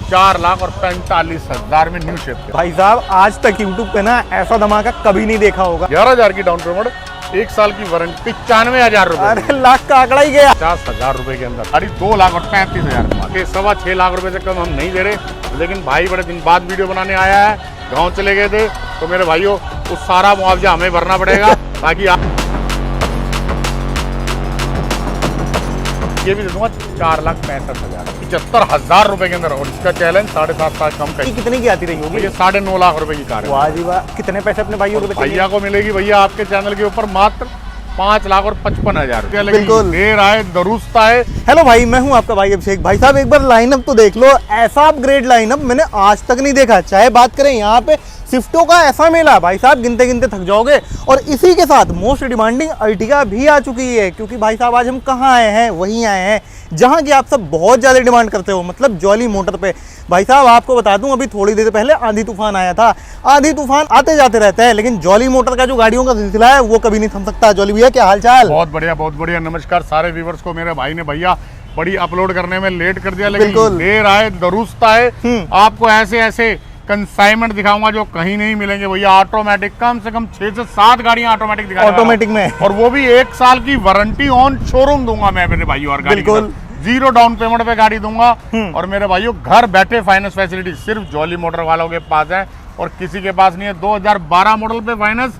4,45,000 में new shape. भाई साहब आज तक यूट्यूब पे ना ऐसा धमाका कभी नहीं देखा होगा। 11,000 की डाउन पेमेंट, 1 साल की वारंटी, 95,000 रुपए। अरे लाख का आंकड़ा ही गया। 50,000 रुपए के अंदर गाड़ी 2,35,000 के 6.25 लाख रुपए से कम हम नहीं दे रहे। लेकिन भाई बड़े दिन बाद वीडियो बनाने आया है, गाँव चले गए थे, तो मेरे भाइयों उस सारा मुआवजा हमें भरना पड़ेगा। ताकि आप ये भी दे दूंगा 4,65,000, 75,000 रुपए के अंदर। और इसका चैलेंज 7.5 साल कम का। कितने की आती रही होगी? ये 9.5 लाख रुपए की कार है। वाह जी वाह। कितने पैसे अपने भाइयों को बचेंगे? भैया को मिलेगी भैया आपके चैनल के ऊपर मात्र 5,55,000 रुपया। बिल्कुल। देर आए दुरुस्त आए। हेलो भाई, मैं हूं आपका भाई अभिषेक। भाई साहब एक बार लाइनअप तो देख लो, ऐसा अपग्रेड लाइनअप मैंने आज तक नहीं देखा। चाहे बात करें यहाँ पे स्विफ्टों का ऐसा मेला, भाई साहब गिनते गिनते थक जाओगे। और इसी के साथ मोस्ट डिमांडिंग अर्टिगा भी आ चुकी है। क्योंकि भाई साहब आज हम कहाँ आए हैं? वहीं आए हैं जहाँ की आप सब बहुत ज़्यादा डिमांड करते हो, मतलब जॉली मोटर पे। भाई साहब आपको बता दूं, अभी थोड़ी देर पहले आंधी तूफान आया था। आंधी तूफान आते जाते रहते हैं, लेकिन जॉली मोटर का जो गाड़ियों का सिलसिला है वो कभी नहीं थम सकता। जॉली भैया क्या हाल चाल? बहुत बढ़िया बहुत बढ़िया। नमस्कार सारे व्यूवर्स को। मेरे भाई ने भैया बड़ी अपलोड करने में लेट कर दिया, लेकिन देर आए दुरुस्त आए। आपको ऐसे ऐसे कंसाइनमेंट दिखाऊंगा जो कहीं नहीं मिलेंगे भैया। ऑटोमेटिक कम से कम 6 से 7 गाड़ियां ऑटोमेटिक दिखा, ऑटोमेटिक में, और वो भी 1 साल की वारंटी ऑन शोरूम दूंगा मैं मेरे भाइयों। और गाड़ी 0 डाउन पेमेंट पे गाड़ी दूंगा। और मेरे भाइयों घर बैठे फाइनेंस फैसिलिटी सिर्फ जॉली मोटर वालों के पास है और किसी के पास नहीं है। 2012 मॉडल पे फाइनेंस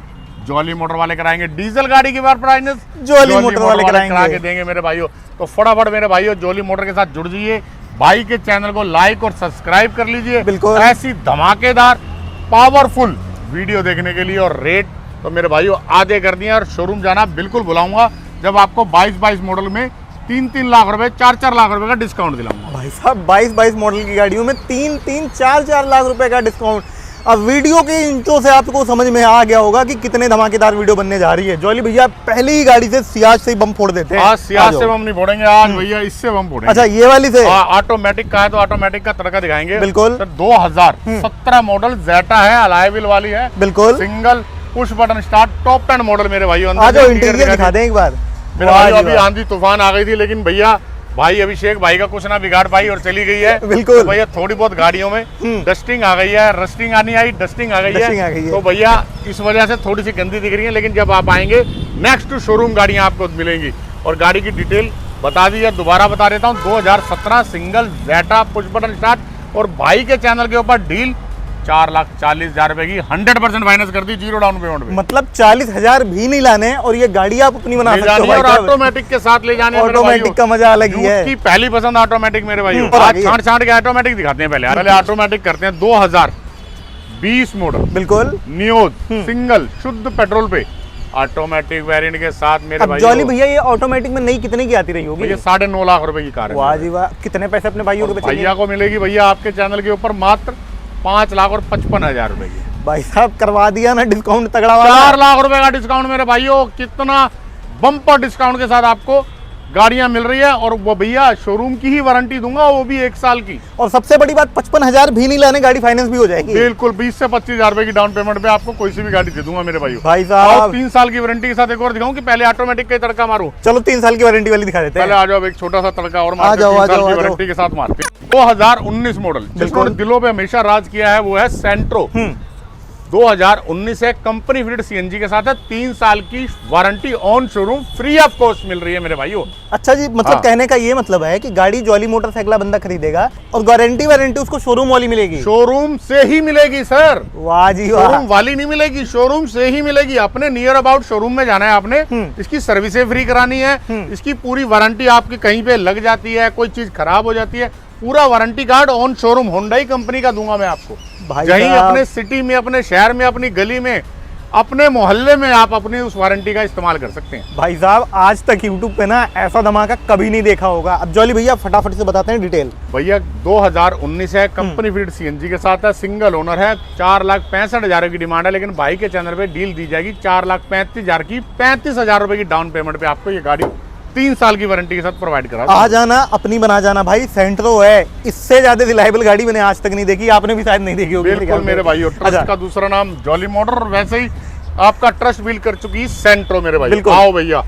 जॉली मोटर वाले कराएंगे। डीजल गाड़ी की बार फाइनेंस जॉली मोटर वाले करा के देंगे मेरे भाइयों। तो फटाफट मेरे भाइयों जॉली मोटर के साथ जुड़ जाइए। भाई के चैनल को लाइक और सब्सक्राइब कर लीजिए। बिल्कुल ऐसी धमाकेदार पावरफुल वीडियो देखने के लिए। और रेट तो मेरे भाइयों आधे कर दिए। और शोरूम जाना बिल्कुल बुलाऊंगा जब आपको 22 मॉडल में 3-3 लाख रुपए 4-4 लाख रुपए का डिस्काउंट दिलाऊंगा। भाई साहब 22 मॉडल की गाड़ियों में 3-3 4-4 लाख रुपए का डिस्काउंट। अब वीडियो के इंट्रो से आपको समझ में आ गया होगा कि कितने धमाकेदार वीडियो बनने जा रही है। जॉली भैया पहली ही गाड़ी से सियाज से ही बम फोड़ देते हैं। आज सियाज से बम नहीं फोड़ेंगे, आज भैया इससे बम फोड़ेंगे। अच्छा ये वाली से ऑटोमेटिक का है तो ऑटोमेटिक का तड़का दिखाएंगे। बिल्कुल। 2017 मॉडल जेटा है, अलॉय व्हील वाली है। बिल्कुल। Single push button start top 10 model मेरे भाइयों। इंटीरियर दिखा दें एक बार मेरे भाइयों। अभी आंधी तूफान आ गई थी, लेकिन भैया भाई अभिषेक भाई का कुछ ना बिगाड़ पाई और चली गई है। बिल्कुल। तो भैया थोड़ी बहुत गाड़ियों में डस्टिंग आ गई है, रस्टिंग आनी आई, डस्टिंग आ गई है। तो भैया इस वजह से थोड़ी सी गंदी दिख रही है, लेकिन जब आप आएंगे नेक्स्ट शोरूम गाड़ियां आपको मिलेंगी। और गाड़ी की डिटेल बता दीजिए, दोबारा बता देता हूँ। 2017 सिंगल जेटा पुश बटन स्टार्ट। और भाई के चैनल के ऊपर डील 4,40,000 रुपए की 100% फाइनेंस कर दी 0 डाउन पेमेंट पे। मतलब 40,000 भी नहीं लाने और ये गाड़ी आप अपनी बना सकते हो। और ऑटोमेटिक के साथ ले जाने। ऑटोमेटिक का मजा अलग ही है। उसकी पहली पसंद ऑटोमेटिक मेरे भाई। आज छांट के ऑटोमेटिक दिखाते हैं। पहले ऑटोमेटिक करते हैं। 2020 मॉडल बिल्कुल नियोज सिंगल शुद्ध पेट्रोल पे ऑटोमेटिक वेरिएंट के साथ मेरे भाई। जॉली भैया ये ऑटोमेटिक में नई कितने की आती रही होगी? ये 9.5 लाख रुपए की कार है। वाह जी वाह। कितने पैसे अपने भाइयों को बचेंगे? भैया को मिलेगी भैया आपके चैनल के ऊपर मात्र 5,55,000 रुपए की। भाई साहब करवा दिया ना डिस्काउंट तगड़ा वाला। 4 लाख रुपए का डिस्काउंट मेरे भाइयों। कितना बम्पर डिस्काउंट के साथ आपको गाड़ियां मिल रही है। और वो भैया शोरूम की ही वारंटी दूंगा, वो भी 1 साल की। और सबसे बड़ी बात 55,000 भी नहीं लाने, गाड़ी फाइनेंस भी हो जाएगी। बिल्कुल 20 से 25,000 रुपए की डाउन पेमेंट पे आपको कोई सी भी गाड़ी दे दूंगा मेरे भाइयों। भाई साहब 3 साल की वारंटी के साथ एक और दिखाऊं कि पहले ऑटोमेटिक का तड़का मारूं? चलो 3 साल की वारंटी वाली दिखा देते हैं। पहले आ जाओ, एक छोटा सा तड़का और मारते हैं। 3 साल की वारंटी के साथ मारते हैं। 2019 मॉडल जिसको दिलों पे हमेशा राज किया है वो है सेंट्रो। 2019 है, कंपनी फिटेड सीएनजी के साथ है। 3 साल की warranty on showroom free of cost मिल रही है मेरे भाइयों। अच्छा जी, मतलब कहने का ये मतलब है कि गाड़ी जॉली मोटर से अगला बंदा खरीदेगा और गारंटी वारंटी उसको शोरूम वाली मिलेगी। शोरूम से ही मिलेगी सर। वाह जी वाह। शोरूम वाली नहीं मिलेगी, शोरूम से ही मिलेगी। अपने नियर अबाउट शोरूम में जाना है आपने। इसकी सर्विसें फ्री करानी है। इसकी पूरी वारंटी आपकी कहीं पे लग जाती है, कोई चीज खराब हो जाती है, पूरा warranty card on showroom Honda company का दूंगा मैं आपको। यहीं अपने सिटी में, अपने शहर में, अपनी गली में, अपने मोहल्ले में आप अपनी उस वारंटी का इस्तेमाल कर सकते हैं। भाई साहब आज तक यूट्यूब पे ना ऐसा धमाका कभी नहीं देखा होगा। अब जॉली भैया फटाफट से बताते हैं डिटेल। भैया 2019 है, कंपनी फिटेड सीएनजी के साथ है, सिंगल ओनर है। 4,65,000 की डिमांड है, लेकिन भाई के चैनल पे डील दी जाएगी 4,35,000 की। 35,000 रुपए की डाउन पेमेंट पे आपको ये गाड़ी 3 साल की वारंटी के साथ प्रोवाइड करा। आ जाना, अपनी बना जाना भाई। सेंट्रो है, इससे ज्यादा रिलायबल गाड़ी मैंने आज तक नहीं देखी। आपने भी शायद नहीं देखी होगी। बिल्कुल मेरे भाइयों। ट्रस्ट का दूसरा नाम जॉली मोटर। और वैसे ही आपका ट्रस्ट बिल्ड कर चुकी है सेंट्रो मेरे भाई। बिल्कुल। आओ भैया,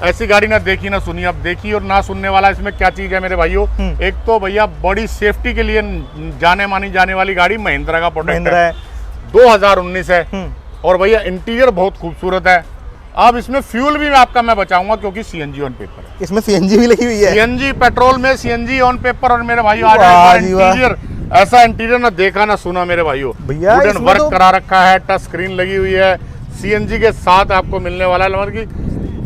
ऐसी गाड़ी ना देखी ना सुनी, अब देखी और ना सुनने वाला इसमें क्या चीज है मेरे भाइयों। एक तो भैया बड़ी सेफ्टी के लिए जाने मानी जाने वाली गाड़ी महिंद्रा का प्रोडक्ट महिंद्रा है, 2019 है। और भैया इंटीरियर बहुत खूबसूरत है। अब इसमें फ्यूल भी आपका मैं बचाऊंगा क्योंकि सीएनजी ऑन पेपर है। इसमें सीएनजी भी लगी हुई है। सीएनजी पेट्रोल में सीएनजी ऑन पेपर। और मेरे भाइयों वाह जी वाह। इंटीरियर, ऐसा इंटीरियर ना देखा ना सुना मेरे भाइयों। भैया वुडन इसमें वर्क तो करा रखा है, टच स्क्रीन लगी हुई है। सीएनजी के साथ आपको मिलने वाला है मतलब कि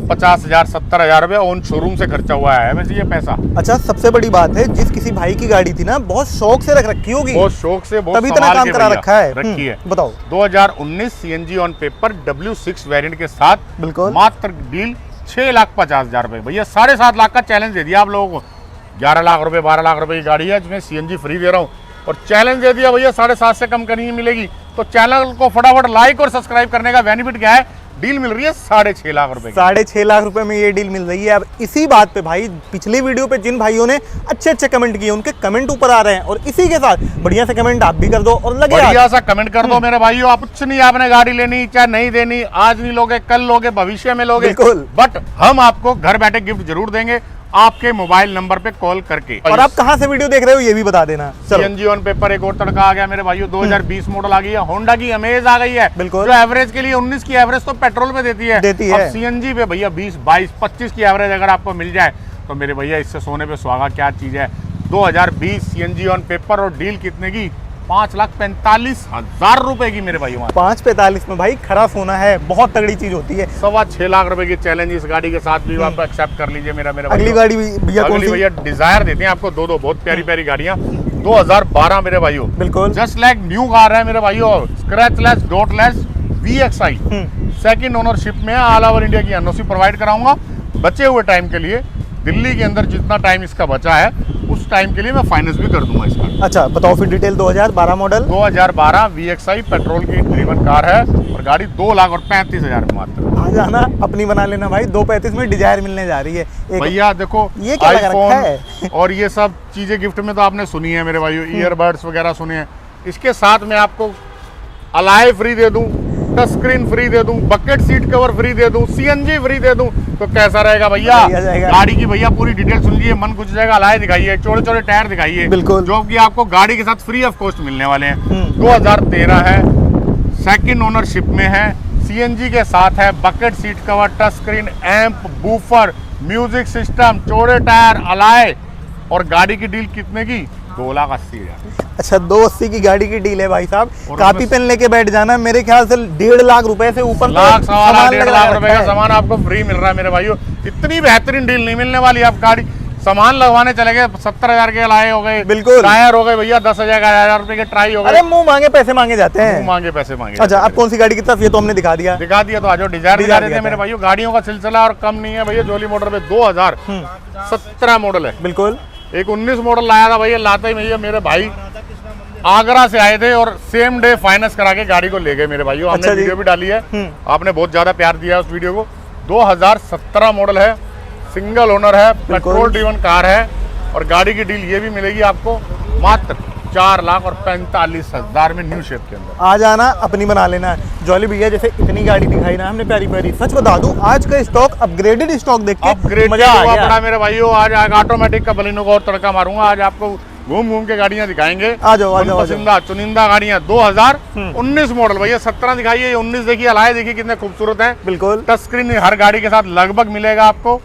50,000 70,000 रुपये ऑन शोरूम से खर्चा हुआ है वैसे ये पैसा। अच्छा, सबसे बड़ी बात है, जिस किसी भाई की गाड़ी थी ना, बहुत शौक से रख रखी होगी, बहुत शौक से, बहुत तभी इतना संभाल काम के करा भैया रखा है। रखी है। बताओ। 2019 CNG on paper W6 variant के साथ बिल्कुल। मात्र डील 6,50,000 रुपए। भैया 7.5 लाख का चैलेंज दे दिया आप लोगों को। 11 लाख रुपए 12 लाख रुपए की गाड़ी है जिसमें सीएनजी फ्री दे रहा हूँ और चैलेंज दे दिया भैया 7.5 से कम नहीं मिलेगी। तो चैनल को फटाफट लाइक और सब्सक्राइब करने का बेनिफिट क्या है, डील मिल रही है 6.5 लाख रुपए की। 6.5 लाख रुपए में ये डील मिल रही है। अब इसी बात पे भाई, पिछली वीडियो पे जिन भाइयों ने अच्छे अच्छे कमेंट किए उनके कमेंट ऊपर आ रहे हैं, और इसी के साथ बढ़िया से कमेंट आप भी कर दो और लगे बढ़िया सा कमेंट कर दो मेरे भाइयों। आप कुछ नहीं, आपने गाड़ी लेनी चाहे नहीं देनी, आज नहीं लोगे कल लोगे भविष्य में लोगे, बिल्कुल। बट हम आपको घर बैठे गिफ्ट जरूर देंगे आपके मोबाइल नंबर पे कॉल करके। और आप कहां से वीडियो देख रहे हो ये भी बता देना। चलो। सीएनजी ऑन पेपर एक और तड़का आ गया मेरे भाइयों। 2020 मॉडल आ गई है, होंडा की अमेज आ गई है। बिल्कुल। जो एवरेज के लिए 19 की एवरेज तो पेट्रोल पे देती है, अब सीएनजी पे भैया 20 22 25 की एवरेज अगर आपको मिल जाए तो मेरे भैया इससे सोने पे सुहागा क्या चीज है। 2020 सीएनजी ऑन पेपर और डील कितने की, 5,45,000 रुपए की मेरे भाई। 5.45 में भाई खरा सोना है, बहुत तगड़ी चीज होती है। 6.25 लाख रुपए की चैलेंज इस गाड़ी के साथ भी आप एक्सेप्ट कर लीजिए मेरा अगली गाड़ी भैया कौन सी? भैया डिजायर देते हैं आपको दो बहुत प्यारी प्यारी गाड़ियां। 2012 मेरे भाइयों, बिल्कुल जस्ट लाइक न्यू कार है मेरे भाइयों, scratchless dotless VXI second ownership में ऑल ओवर इंडिया की एनओसी प्रोवाइड कराऊंगा। बचे हुए टाइम के लिए दिल्ली के अंदर जितना टाइम इसका बचा है उस टाइम के लिए मैं फाइनेंस भी कर दूंगा इसका। अच्छा बताओ फिर डिटेल। 2012 मॉडल, 2012 VXI पेट्रोल की ड्रिवन कार है और गाड़ी 2,35,000 में मात्र। आ जाना अपनी बना लेना भाई। 2.35 में डिजायर मिलने जा रही है। भैया देखो ये क्या लगा रखा है? आईफोन और ये सब चीजें गिफ्ट में तो आपने सुनी है मेरे भाइयों, ईयरबड्स वगैरह सुने हैं। इसके साथ मैं आपको अलाय फ्री दे दूं, टच स्क्रीन फ्री दे दूं, बकेट सीट कवर फ्री दे दूं, सीएनजी फ्री दे दूं, तो कैसा रहेगा भैया? गाड़ी की भैया पूरी डिटेल सुन लीजिए, मन कुछ जाएगा। अलाय दिखाइए, छोटे छोटे टायर दिखाइए, बिल्कुल, जो कि आपको गाड़ी के साथ फ्री ऑफ कॉस्ट मिलने वाले हैं। 2013 है, सेकंड ओनरशिप में है, सीएनजी के साथ है, bucket seat cover, touch screen, amp, woofer, music system, चौड़े टायर, अलाय। और गाड़ी की डील कितने की? 2,80,000। अच्छा 280 की गाड़ी की डील है भाई साहब। कॉपी पेन लेके बैठ जाना, मेरे ख्याल से 1.5 लाख रुपए से ऊपर लाख 1.5 लाख रुपए का सामान आपको फ्री मिल रहा है मेरे भाइयों। इतनी बेहतरीन डील नहीं मिलने वाली। आप गाड़ी सामान लगवाने चले गए 70,000 के लाए हो गए, बिल्कुल, टायर हो गए भैया 10,000 रुपए के ट्राई हो गए। अरे मुंह मांगे पैसे मांगे जाते हैं। मुंह मांगे पैसे मांगे। अच्छा अब कौन सी गाड़ी की तरफ? ये तो हमने दिखा दिया तो आज डिजायर दिखा देते हैं मेरे भाइयों। गाड़ियों का सिलसिला और कम नहीं है भैया। जोली मोटर पे 2017 मॉडल है, बिल्कुल। एक 19 मॉडल लाया था भैया। लाते ही भैया मेरे भाई आगरा से आए थे और सेम डे फाइनेंस करा के गाड़ी को ले गए मेरे भाइयों। हमने वीडियो भी डाली है, आपने बहुत ज्यादा प्यार दिया उस वीडियो को। 2017 मॉडल है, सिंगल ओनर है, पेट्रोल ड्रिवन कार है और गाड़ी की डील ये भी मिलेगी आपको मात्र 4,45,000 में न्यू शेप के अंदर। आ जाना अपनी बना लेना। जॉली भैया जैसे इतनी गाड़ी दिखाई ना हमने प्यारी प्यारी, सच बता दूं आज का स्टॉक अपग्रेडेड स्टॉक देख के अपग्रेड मजा आ गया बड़ा मेरे भाइयों। आज ऑटोमेटिक का बलिनो को और तड़का मारूंगा। आज आपको घूम घूम के गाड़ियां दिखाएंगे। आ जाओ पसंदा चुनिंदा गाड़ियां। 2019 मॉडल भैया, 17 दिखाइए, 19 देखिए, अलाय देखिए कितने खूबसूरत है। बिल्कुल टच स्क्रीन हर गाड़ी के साथ लगभग मिलेगा आपको।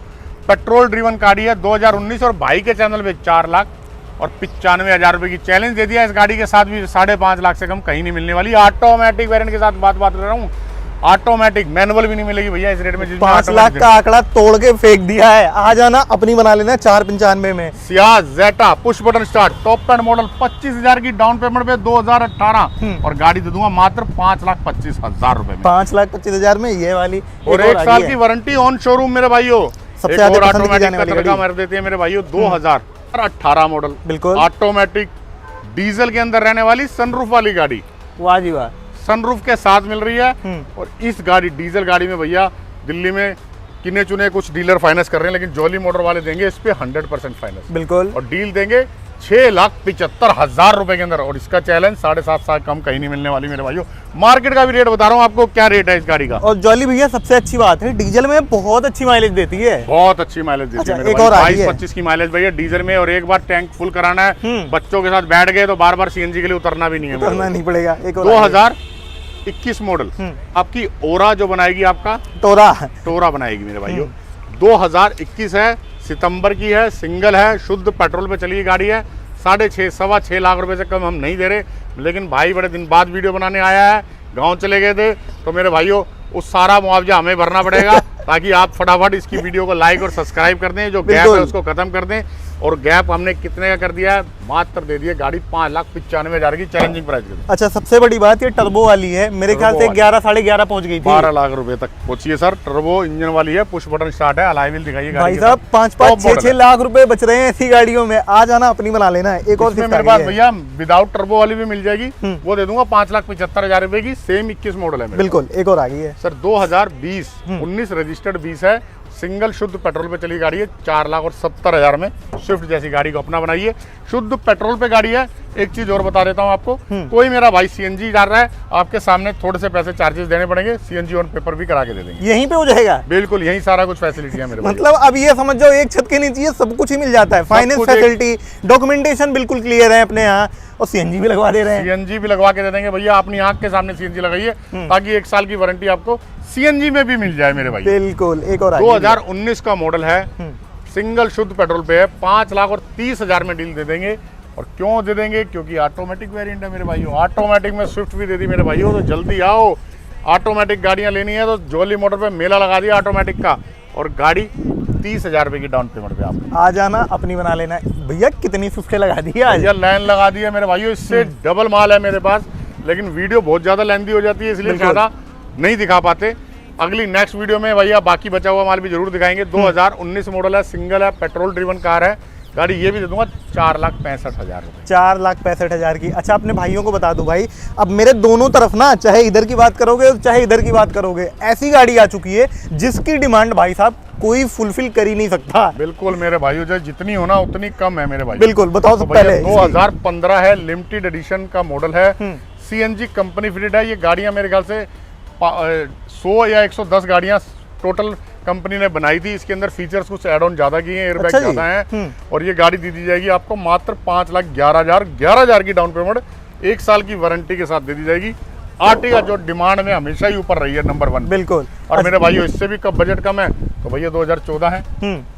पेट्रोल ड्रिवन गाड़ी है 2019 और भाई के चैनल पे 4,95,000 रुपए की चैलेंज दे दिया। इस गाड़ी के साथ भी 5.5 लाख से कम कहीं नहीं मिलने वाली। ऑटोमेटिक वेरिएंट के साथ बात कर रहा हूँ, ऑटोमेटिक मैनुअल भी नहीं मिलेगी भैया इस रेट में। 5 लाख का आंकड़ा तोड़ के फेंक दिया है। आ जाना अपनी बना लेना 495 में। Ciaz Zeta push button start top end model 25,000 की डाउन पेमेंट पे 2018 और गाड़ी दे दूंगा मात्र 5,25,000 रुपए में। 5,25,000 में ये वाली और 1 साल की वारंटी ऑन शोरूम मेरे भाइयों। सबसे ज्यादा पसंद की जाने वाली गाड़ी मार देते हैं मेरे भाइयों। 2018 मॉडल, बिल्कुल ऑटोमेटिक डीजल के अंदर रहने वाली सनरूफ वाली गाड़ी। वाह जी वाह, सनरूफ के साथ मिल रही है। और इस गाड़ी डीजल गाड़ी में भैया दिल्ली में किने चुने कुछ डीलर फाइनेंस कर रहे हैं, लेकिन जॉली मोटर वाले देंगे इस पे 100% फाइनेंस, बिल्कुल। और डील देंगे 6,75,000 रुपए के अंदर। और इसका चैलेंज 7.5 साल कम कहीं नहीं मिलने वाली मेरे भाइयों। मार्केट का भी रेट बता रहा हूँ आपको, क्या रेट है इस गाड़ी का। और जॉली भैया सबसे अच्छी बात है, डीजल में बहुत अच्छी माइलेज देती है, बहुत अच्छी माइलेज देती है मेरे भाई। 22-25 की माइलेज भैया डीजल में। और एक बार टैंक फुल कराना है, बच्चों के साथ बैठ गए तो बार बार सीएनजी के लिए उतरना भी नहीं है, उतरना नहीं पड़ेगा। 2021 मॉडल आपकी ओरा जो बनाएगी, आपका टोरा बनाएगी मेरे भाइयों। 2021 है, सितंबर की है, सिंगल है, शुद्ध पेट्रोल पे चली गाड़ी है। 6.5 लाख रुपए से कम हम नहीं दे रहे। लेकिन भाई बड़े दिन बाद वीडियो बनाने आया है, गांव चले गए थे, तो मेरे भाइयों उस सारा मुआवजा हमें भरना पड़ेगा ताकि आप फटाफट इसकी वीडियो को लाइक और सब्सक्राइब कर दें, जो गैप है उसको खत्म कर दें। और गैप हमने कितने का कर दिया है, मात्र दे दिए गाड़ी 5,95,000 की चैलेंजिंग प्राइस के। अच्छा, सबसे बड़ी बात ये टर्बो वाली है, मेरे ख्याल से 11 साढ़े 11 पहुंच गई थी। 12 लाख रुपए तक पहुंची है सर। टर्बो इंजन वाली है, पुश बटन स्टार्ट है, अलॉय व्हील दिखाइए भाई साहब। 5-6 लाख रुपए बच रहे हैं ऐसी गाड़ियों में, आ जाना अपनी बना लेना। एक और मेरे पास भैया विदाउट टर्बो वाली भी मिल जाएगी, वो दे दूंगा 5,75,000 रुपए की। सेम 21 मॉडल है। बिल्कुल, एक और आ गई है सर। 2020-19 रजिस्टर्ड 20 है, सिंगल शुद्ध पेट्रोल पे चली गाड़ी है। 4,70,000 में स्विफ्ट जैसी गाड़ी को अपना बनाइए। शुद्ध पेट्रोल पे गाड़ी है। एक चीज और बता देता हूँ आपको, कोई मेरा भाई सीएनजी जा रहा है, आपके सामने थोड़े से पैसे चार्जेस देने पड़ेंगे, सीएनजी ऑन पेपर भी करा के दे देंगे। यहीं पे हो जाएगा। बिल्कुल, यही सारा कुछ फैसिलिटी है मेरे। मतलब अब ये समझ जाओ, एक छत के नीचे ये सब कुछ ही मिल जाता है। फाइनेंस फैसिलिटी, डॉक्यूमेंटेशन बिल्कुल क्लियर है अपने यहाँ, और सीएनजी भी लगवा दे रहे हैं। सीएनजी भी लगवा के दे देंगे भैया, अपनी आंख के सामने सीएनजी लगाइए, ताकि 1 साल की वारंटी आपको सीएनजी में भी मिल जाए मेरे भाई। बिल्कुल, एक और 2019 का मॉडल है, सिंगल शुद्ध पेट्रोल पे है। 5,30,000 में डील दे देंगे। और क्यों दे देंगे? क्योंकि ऑटोमेटिक वेरिएंट है मेरे भाइयों। ऑटोमेटिक में स्विफ्ट भी दे दी मेरे भाइयों, तो जल्दी आओ। ऑटोमेटिक गाड़ियां लेनी है तो जॉली मोटर पे मेला लगा दिया ऑटोमेटिक का, और गाड़ी 30,000 रुपए की डाउन पेमेंट पे आप आ जाना, अपनी बना लेना। भैया कितनी स्विफ्ट लगा दी है, भैया लाइन लगा दी है मेरे भाइयों। इससे डबल माल है मेरे पास, लेकिन वीडियो बहुत ज्यादा लेंथी हो जाती है, इसलिए ज्यादा नहीं दिखा पाते। अगली नेक्स्ट वीडियो में भैया बाकी बचा हुआ माल भी जरूर दिखाएंगे। 2019 मॉडल है, सिंगल है, पेट्रोल ड्रिवन कार है गाड़ी। ये भी दे दूंगा 4,65,000 रुपए। 4,65,000 की। अच्छा, अपने भाइयों को बता दूं भाई, अब मेरे दोनों तरफ ना, चाहे इधर की बात करोगे चाहे इधर की बात करोगे, ऐसी गाड़ी आ चुकी है जिसकी डिमांड भाई साहब कोई फुलफिल कर ही नहीं सकता। बिल्कुल मेरे भाइयों, जो जितनी होना उतनी कम है मेरे भाई। बिल्कुल, बताओ सब पहले। 2015 है, लिमिटेड एडिशन का मॉडल है, सीएनजी कंपनी फिटेड है। ये गाड़ियां मेरे ख्याल से 100 या 110 गाड़ियां टोटल कंपनी ने बनाई थी। इसके अंदर फीचर्स कुछ एड ऑन ज्यादा किए हैं, एयरबैग ज्यादा हैं। और ये गाड़ी दी जाएगी आपको मात्र 5,11,000 की डाउन पेमेंट, 1 साल की वारंटी के साथ दे दी जाएगी। आर्टिका जो डिमांड में हमेशा ही ऊपर रही है, नंबर 1। बिल्कुल। और मेरे भाइयों इससे भी कब बजट कम है तो भैया 2014 है,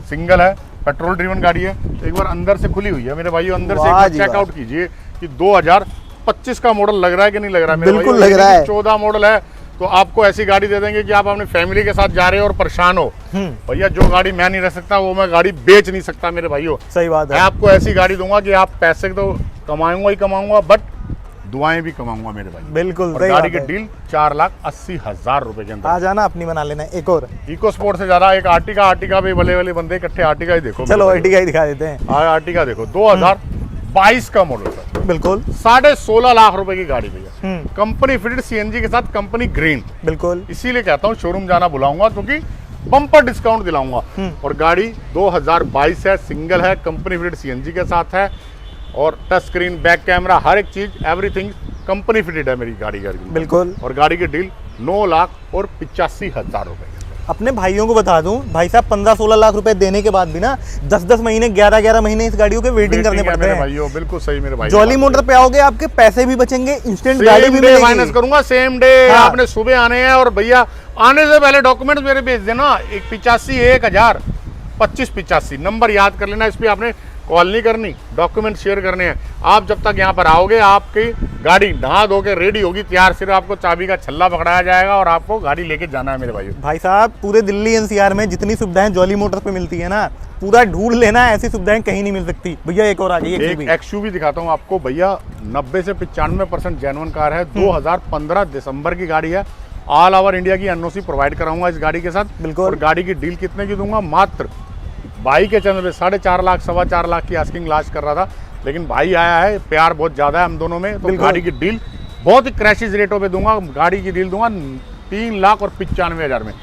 सिंगल है, पेट्रोल ड्रिवन गाड़ी है। एक बार अंदर से खुली हुई है मेरे भाइयों, अंदर से चेकआउट कीजिए कि 2025 का मॉडल लग रहा है कि नहीं लग रहा है मेरे बिल्कुल लग रहा है। 14 मॉडल है, तो आपको ऐसी गाड़ी दे देंगे कि आप अपनी फैमिली के साथ जा रहे हो और परेशान हो। भैया जो गाड़ी मैं नहीं रह सकता वो मैं गाड़ी बेच नहीं सकता मेरे भाइयों। सही बात है। मैं आपको ऐसी गाड़ी दूंगा कि आप पैसे तो कमाऊंगा ही कमाऊंगा, बट दुआएं भी कमाऊंगा मेरे भाई। बिल्कुल। और गाड़ी की डील 4,80,000 रुपए के अंदर। आ जाना, अपनी बना लेना। एक और इको स्पोर्ट से ज्यादा एक आर्टिका भी भले बंदे इकट्ठे आर्टिका ही देखो। चलो आर्टिका ही दिखा देते हैं। आर्टिका देखो, 2022 का मॉडल सर। बिल्कुल। 16.5 लाख रुपए की गाड़ी भैया, कंपनी फिटेड सीएनजी के साथ, कंपनी ग्रीन। बिल्कुल। इसीलिए कहता हूँ शोरूम जाना बुलाऊंगा, क्योंकि बम्पर डिस्काउंट दिलाऊंगा। और गाड़ी 2022 है, सिंगल है, कंपनी फिटेड सीएनजी के साथ है, और टच स्क्रीन, बैक कैमरा, हर एक चीज एवरीथिंग कंपनी फिटेड है मेरी गाड़ी। बिल्कुल। और गाड़ी की डील 9,85,000 रुपए। अपने भाइयों को बता दूं, भाई साहब 15-16 लाख रुपए देने के बाद भी ना 10-10 महीने 11-11 महीने इस गाड़ियों के वेटिंग करने पड़ते हैं भाइयों। बिल्कुल सही मेरे भाई। जॉली मोटर पे आओगे, आपके पैसे भी बचेंगे, इंस्टेंट गाड़ी भी मिलेगी। फाइनेंस करूंगा सेम डे। आपने सुबह आने हैं, और भैया आने से पहले डॉक्यूमेंट्स मेरे भेज देना। 85,1000 2585 नंबर याद कर लेना। इस पे आपने कॉल नहीं करनी, डॉक्यूमेंट शेयर करने हैं। आप जब तक यहाँ पर आओगे, आपकी गाड़ी नहा धो के रेडी होगी तैयार, सिर्फ आपको चाबी का छल्ला पकड़ाया जाएगा और आपको गाड़ी लेके जाना है मेरे भाइयों। भाई साहब पूरे दिल्ली एनसीआर में जितनी सुविधाएं जॉली मोटर्स पे मिलती है ना, पूरा ढूंढ लेना, ऐसी सुविधाएं कहीं नहीं मिल सकती। भैया एक और आ गई, एक एक्सयूवी दिखाता हूँ आपको भैया। 90 से 95% जेन्युइन कार है। 2015 दिसंबर की गाड़ी है। ऑल ओवर इंडिया की एनओसी प्रोवाइड कराऊंगा इस गाड़ी के साथ। बिल्कुल। और गाड़ी की डील कितने की दूंगा? मात्र भाई के चैनल पे 4.5 लाख 4.25 लाख की आस्किंग लास्ट कर रहा था, लेकिन भाई आया है, प्यार बहुत ज्यादा है हम दोनों में, तो गाड़ी की डील बहुत ही क्रैशिश रेटों पे दूंगा। गाड़ी की डील दूंगा 3,95,000 में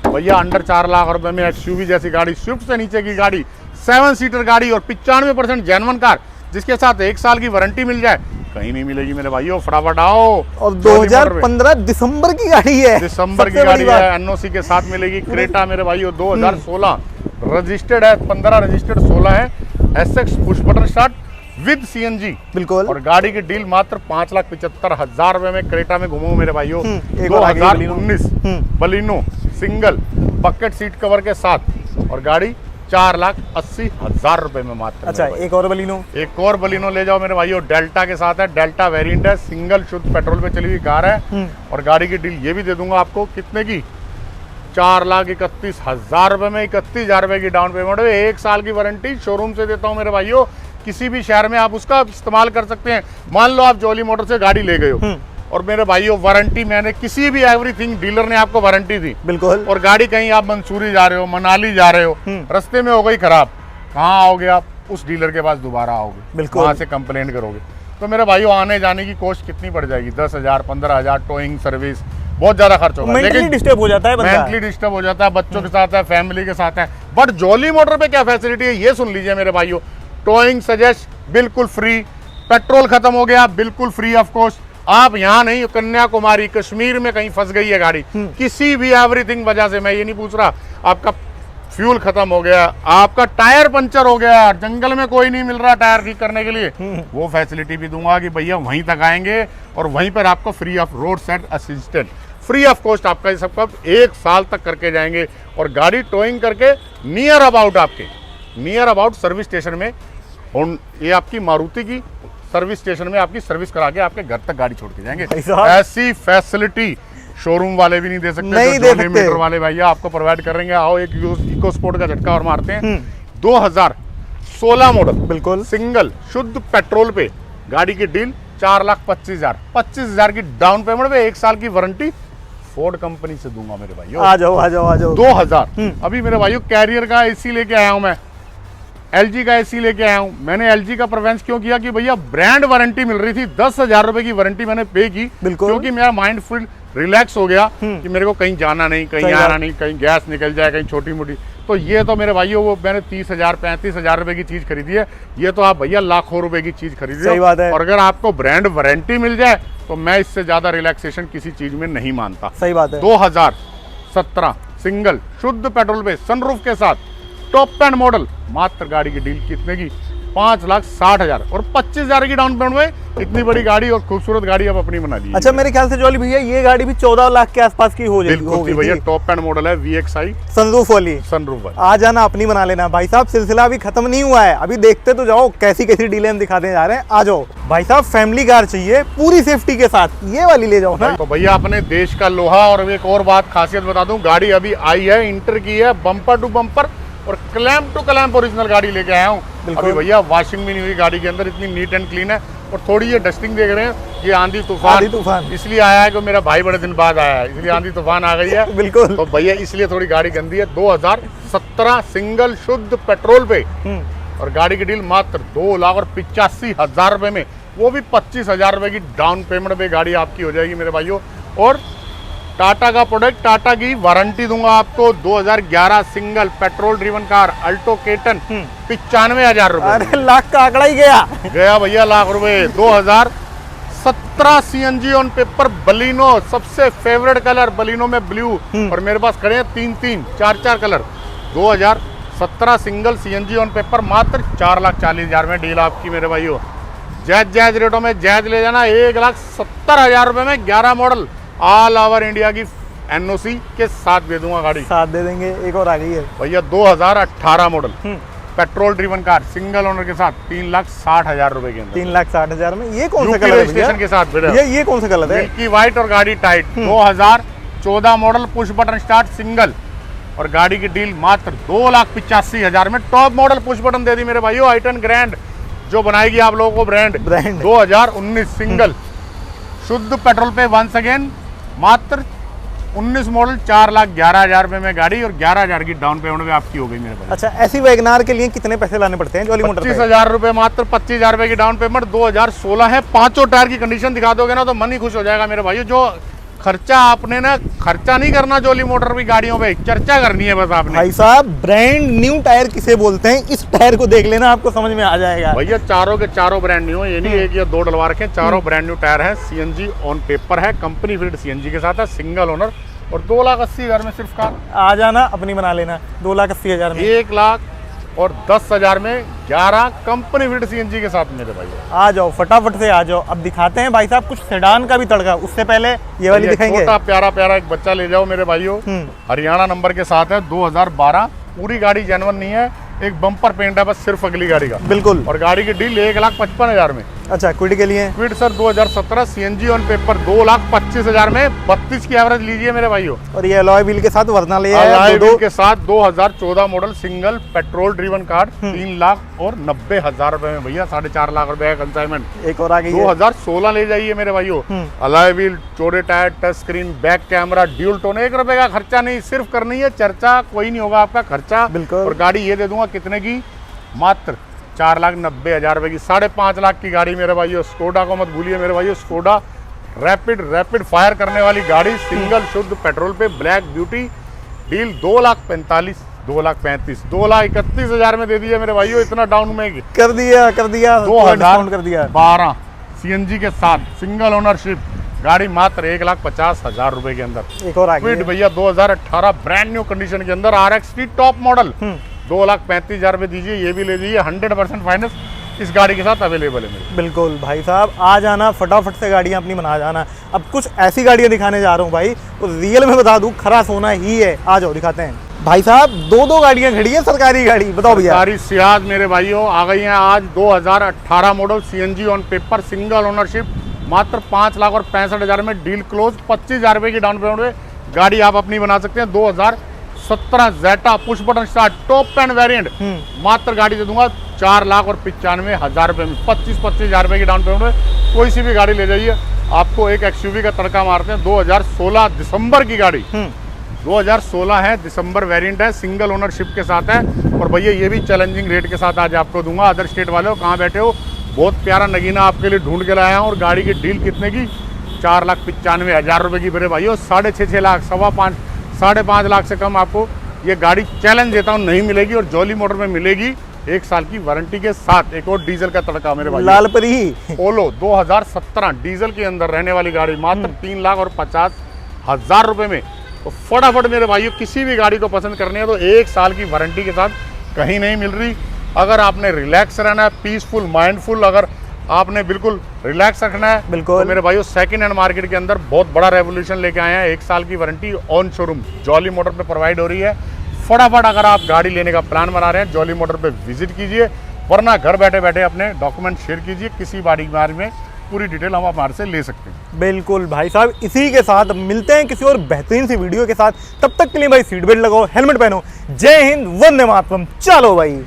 भैया। अंडर 4 लाख रुपए में एक्सयूवी जैसी गाड़ी, स्विफ्ट से नीचे की गाड़ी, 7 सीटर गाड़ी और 95% जेन्युइन कार जिसके साथ 1 साल की वारंटी मिल जाए, कहीं नहीं मिलेगी मेरे भाइयों। फटाफट आओ। और 2015 दिसंबर की गाड़ी है, दिसंबर की गाड़ी है, एनओसी के साथ मिलेगी। क्रेटा मेरे भाइयों 2016 रजिस्टर्ड है, 15 रजिस्टर्ड, 16 है। SX push button start with CNG, बिल्कुल। और गाड़ी की डील मात्र 5,75,000 रुपए में क्रेटा में घूमो मेरे भाइयों। एक और आगे 2019 Baleno single bucket seat cover के साथ, और गाड़ी 4,80,000 रुपए में मात्र। अच्छा, एक और बलिनो, एक और बलिनो ले जाओ मेरे भाइयों, डेल्टा के साथ है। डेल्टा वेरिएंट है, सिंगल शुद्ध पेट्रोल पे चली हुई कार है, और गाड़ी की डील ये भी दे दूंगा आपको कितने की, 4,31,000 रुपए में, 31,000 रुपए की डाउन पेमेंट है, 1 साल की वारंटी शोरूम से देता हूँ मेरे भाइयों। किसी भी शहर में आप उसका इस्तेमाल कर सकते हैं। मान लो आप जॉली मोटर से गाड़ी ले गए हो, और मेरे भाइयों वारंटी मैंने किसी भी एवरीथिंग डीलर ने आपको वारंटी दी, बिल्कुल, और गाड़ी कहीं आप मंसूरी जा रहे हो, मनाली जा रहे हो, रास्ते में हो गई खराब, कहाँ आओगे आप? उस डीलर के पास दोबारा आओगे, बिल्कुल, वहां से कंप्लेंट करोगे। तो मेरे भाइयों आने जाने की कॉस्ट कितनी पड़ जाएगी? 10,000, 15,000, टोइंग सर्विस, बहुत ज्यादा खर्च होगा। मेंटली डिस्टर्ब हो जाता है बंदा, मेंटली डिस्टर्ब हो जाता है, बच्चों के साथ है, फैमिली के साथ है। बट जॉली मोटर पे क्या फैसिलिटी है ये सुन लीजिए मेरे भाइयों। टोइंग सजेस्ट बिल्कुल फ्री, पेट्रोल खत्म हो गया बिल्कुल फ्री ऑफ कॉस्ट। आप यहाँ नहीं, कन्याकुमारी कश्मीर में कहीं फंस गई है गाड़ी, किसी भी एवरीथिंग वजह से, मैं ये नहीं पूछ रहा आपका फ्यूल खत्म हो गया, आपका टायर पंचर हो गया, जंगल में कोई नहीं मिल रहा टायर ठीक करने के लिए, वो फैसिलिटी भी दूंगा कि भैया वहीं तक आएंगे, और वहीं पर आपको free of road side assistant, free of cost आपका ये सबका 1 साल तक करके जाएंगे। और गाड़ी टोइंग करके नियर अबाउट आपके, नियर अबाउट सर्विस स्टेशन में, ये आपकी मारुति की सर्विस स्टेशन में आपकी सर्विस करा के आपके घर तक गाड़ी छोड़ के जाएंगे। ऐसी फैसिलिटी शोरूम वाले भी नहीं दे सकते, नहीं जो जॉली मीटर वाले भैया आपको प्रोवाइड करेंगे। आओ एक इको स्पोर्ट का झटका और मारते हैं। 2016 मॉडल, बिल्कुल सिंगल शुद्ध पेट्रोल पे गाड़ी की डील 4,25,000, 25,000 की डाउन पेमेंट पे 1 साल की वारंटी फोर्ड कंपनी से दूंगा मेरे भाइयों। आ जाओ आ जाओ आ जाओ। 2000 अभी मेरे भाइयों कैरियर का एसी लेके आया हूं मैं, एलजी का एसी लेके आया हूं। मैंने एलजी का प्रेफरेंस क्यों किया कि भैया ब्रांड वारंटी मिल रही थी, 10,000 रुपए की वारंटी मैंने पे की, क्योंकि मेरा माइंड फुल रिलैक्स हो गया कि मेरे को कहीं जाना नहीं, कहीं आना नहीं, कहीं गैस निकल जाए, कहीं छोटी मोटी। तो ये तो मेरे भाइयों वो मैंने 30,000 35,000 रुपए की चीज खरीदी है, ये तो आप भैया लाखों रुपए की चीज खरीदी है। और अगर आपको ब्रांड वारंटी मिल जाए तो मैं इससे ज्यादा रिलैक्सेशन किसी चीज में नहीं मानता। सही बात है। 2017 सिंगल शुद्ध पेट्रोल पे सनरूफ के साथ टॉप एंड मॉडल, मात्र गाड़ी की डील कितने की, 5,60,000 और 25,000 की डाउन पेमेंट में इतनी बड़ी गाड़ी और खूबसूरत गाड़ी अब अपनी बना ली। अच्छा, मेरे ख्याल से जॉली भैया ये गाड़ी भी 14 लाख के आसपास की हो जाएगी। बिल्कुल भैया, टॉप एंड मॉडल है, VXI सनरूफ वाली, सनरूफ वाली। आ जाना अपनी बना लेना भाई साहब, सिलसिला अभी खत्म नहीं हुआ है, अभी देखते तो जाओ कैसी कैसी डीलें हम दिखाते जा रहे हैं। आ जाओ भाई साहब, फैमिली कार चाहिए पूरी सेफ्टी के साथ, ये वाली ले जाओ ना। तो भैया अपने देश का लोहा। और एक और बात खासियत बता दूं, गाड़ी अभी आई है, इंटर की है, बम्पर टू बम्पर और क्लैम्प टू क्लैम्प ओरिजिनल गाड़ी लेके आया हूँ। अभी भैया वॉशिंग भी नहीं हुई गाड़ी के अंदर, इतनी नीट एंड क्लीन है। और थोड़ी ये डस्टिंग देख रहे हैं, ये आंधी तूफान इसलिए आया है कि मेरा भाई बड़े दिन बाद आया है, इसलिए आंधी तूफान आ गई है। बिल्कुल। तो भैया इसलिए थोड़ी गाड़ी गंदी है। 2017 सिंगल शुद्ध पेट्रोल पे, और गाड़ी की डील मात्र 2,85,000 रुपए में, वो भी 25,000 रुपए की डाउन पेमेंट पे गाड़ी आपकी हो जाएगी मेरे भाइयों। और टाटा का प्रोडक्ट, टाटा की वारंटी दूंगा आपको। 2011 single petrol driven car Alto ketone 95,000 रुपए। अरे लाख का आंकड़ा ही गया भैया, लाख रुपए। 2017 CNG ऑन पेपर बलिनो, सबसे फेवरेट कलर बलिनो में ब्लू, और मेरे पास खड़े हैं 3 4 colour. 2017 single CNG on paper मात्र 4,40,000 में डील आपकी मेरे भाइयों। जायज रेटों में जायज ले जाना, 1,70,000 रुपए में 11 मॉडल ऑल ओवर इंडिया की NOC के साथ दे दूंगा गाड़ी, साथ दे देंगे। एक और आ गई है भैया, 2018 model petrol driven car single owner के साथ 3,60,000 रुपए के अंदर, 3,60,000 में। ये कौन सा कलर है स्टेशन के साथ ये कौन सा कलर है? मिल्की व्हाइट और गाड़ी tight. 2014 model push button start single, और गाड़ी की डील मात्र 2,85,000 में। टॉप मॉडल पुश बटन दे दी मेरे भाइयों, i10 ग्रैंड जो बनाएगी आप लोगों को ब्रांड। 2019 सिंगल शुद्ध पेट्रोल पे वंस अगेन मात्र 19 मॉडल 4,11,000 रुपए में गाड़ी, और 11,000 की डाउन पेमेंट में आपकी हो गई मेरे भाई। अच्छा, ऐसी वैगनार के लिए कितने पैसे लाने पड़ते हैं जॉली मोटर पे? 25,000 रुपए, मात्र 25,000 रुपए की डाउन पेमेंट। 2016 है, 5 टायर की कंडीशन दिखा दोगे ना तो मन ही खुश हो जाएगा मेरे भाइयों। जो खर्चा आपने ना खर्चा नहीं करना जोली मोटर की गाड़ियों पे, चर्चा करनी है बस आपने। भाई साहब ब्रांड न्यू टायर किसे बोलते हैं, इस टायर को देख लेना आपको समझ में आ जाएगा। भैया चारों के चारों ब्रांड न्यू है, ये नहीं एक या दो डलवा रखे, चारों ब्रांड न्यू टायर है। सीएनजी ऑन पेपर है, कंपनी फिटेड सीएनजी के साथ है, सिंगल ओनर और 2,80,000 में सिर्फ कार। आ जाना अपनी बना लेना 2,80,000 में। 1,10,000 में 11 कंपनी फिटेड सीएनजी के साथ मेरे भाई। आ जाओ फटाफट से आ जाओ। अब दिखाते हैं भाई साहब कुछ सेडान का भी तड़का, उससे पहले ये वाली दिखाएंगे। छोटा प्यारा प्यारा एक बच्चा ले जाओ मेरे भाइयों, हरियाणा नंबर के साथ है, 2012। पूरी गाड़ी जेन्युइन नहीं है, एक बम्पर पेंट है बस सिर्फ अगली गाड़ी का, बिल्कुल। और गाड़ी की डील 1,55,000 में। अच्छा क्विड के लिए? Kwid sir 2017 CNG on paper 2,25,000 में, 32 की एवरेज लीजिए मेरे भाइयों। और ये अलॉय व्हील के साथ वरना ले अलॉय व्हील के साथ 2014 model single petrol driven car 3,90,000 रुपए में भैया, 4.5 लाख रुपए का कंसाइनमेंट। एक और आ गई 2016 ले जाइए मेरे भाइयों। अलॉय व्हील, चौड़े tyre, touch screen, back camera, dual tone. 1 रुपए का खर्चा नहीं, सिर्फ करनी है चर्चा, कोई नहीं होगा आपका खर्चा। बिल्कुल। और गाड़ी ये दे दूंगा कितने की, मात्र 4,90,000 रुपए की। 5.5 लाख की गाड़ी मेरे भाइयों। स्कोडा को मत भूलिए मेरे भाइयों, स्कोडा रैपिड फायर करने वाली गाड़ी, सिंगल शुद्ध पेट्रोल पे, ब्लैक ब्यूटी। डील 2,45,000, 2,35,000, 2,31,000 में दे दिए मेरे भाइयों। इतना डाउन में कर दिया 2012 सीएनजी के साथ सिंगल ओनरशिप गाड़ी, मात्र 1,50,000 रुपए के अंदर। एक और आ गई भैया 2018 ब्रांड न्यू कंडीशन के अंदर RX टॉप मॉडल 2,35,000 रुपए दीजिए, ये भी ले लीजिए। 100% फाइनेंस इस गाड़ी के साथ अवेलेबल है मेरे। बिल्कुल भाई साहब, आ जाना फटाफट से, गाड़ियाँ अपनी बना जाना। अब कुछ ऐसी गाड़ियाँ दिखाने जा रहा हूँ भाई, तो रियल में बता दूँ खरा सोना ही है। आ जाओ दिखाते हैं भाई साहब। 2 गाड़ियाँ खड़ी है सरकारी गाड़ी, बताओ भैया। सरकारी सियाज मेरे भाइयों आ गई हैं आज, 2018 model CNG on paper, single ownership, मात्र 5,65,000 में। डील क्लोज, 25,000 रुपए की डाउन पेमेंट में गाड़ी आप अपनी बना सकते हैं। 2017 Jetta push button start top and variant, मात्र गाड़ी दे दूंगा 4,95,000 रुपए में। 25,000 रुपए की डाउन पेमेंट में कोई सी भी गाड़ी ले जाइए। आपको एक एक्सयूवी का तड़का मारते हैं। 2016 दिसंबर की गाड़ी, 2016 है, दिसंबर वेरिएंट है, सिंगल ओनरशिप के साथ है। और भैया ये भी चैलेंजिंग रेट के साथ आज आपको दूंगा। अदर स्टेट वाले हो, कहाँ बैठे हो, बहुत प्यारा नगीना आपके लिए ढूंढ के लाया हूँ। और गाड़ी की डील कितने की, 4,95,000 रुपए की मेरे भाइयों। 6.5 लाख, 5.5 लाख से कम आपको ये गाड़ी चैलेंज देता हूँ नहीं मिलेगी। और जॉली मोटर में मिलेगी 1 साल की वारंटी के साथ। एक और डीजल का तड़का मेरे भाई, लाल परी पोलो 2017 डीजल के अंदर रहने वाली गाड़ी, मात्र 3,50,000 रुपए में। तो फटाफट मेरे भाइयों, किसी भी गाड़ी को पसंद करनी है तो 1 साल की वारंटी के साथ कहीं नहीं मिल रही। अगर आपने रिलैक्स रहना है, पीसफुल माइंडफुल, अगर आपने बिल्कुल रिलैक्स रखना है, बिल्कुल, तो मेरे भाइयों सेकंड हैंड मार्केट के अंदर बहुत बड़ा रेवोल्यूशन लेके आए हैं। 1 साल की warranty on showroom jolly motor पे प्रोवाइड हो रही है। फटाफट अगर आप गाड़ी लेने का प्लान बना रहे हैं, जॉली मोटर पे विजिट कीजिए, वरना घर बैठे बैठे अपने डॉक्यूमेंट शेयर कीजिए। किसी गाड़ी के बारे में पूरी डिटेल हम हमारे से ले सकते हैं। बिल्कुल भाई साहब, इसी के साथ मिलते हैं किसी और बेहतरीन सी वीडियो के साथ। तब तक के लिए भाई सीट बेल्ट लगाओ, हेलमेट पहनो। जय हिंद, वंदे मातरम। चलो भाई।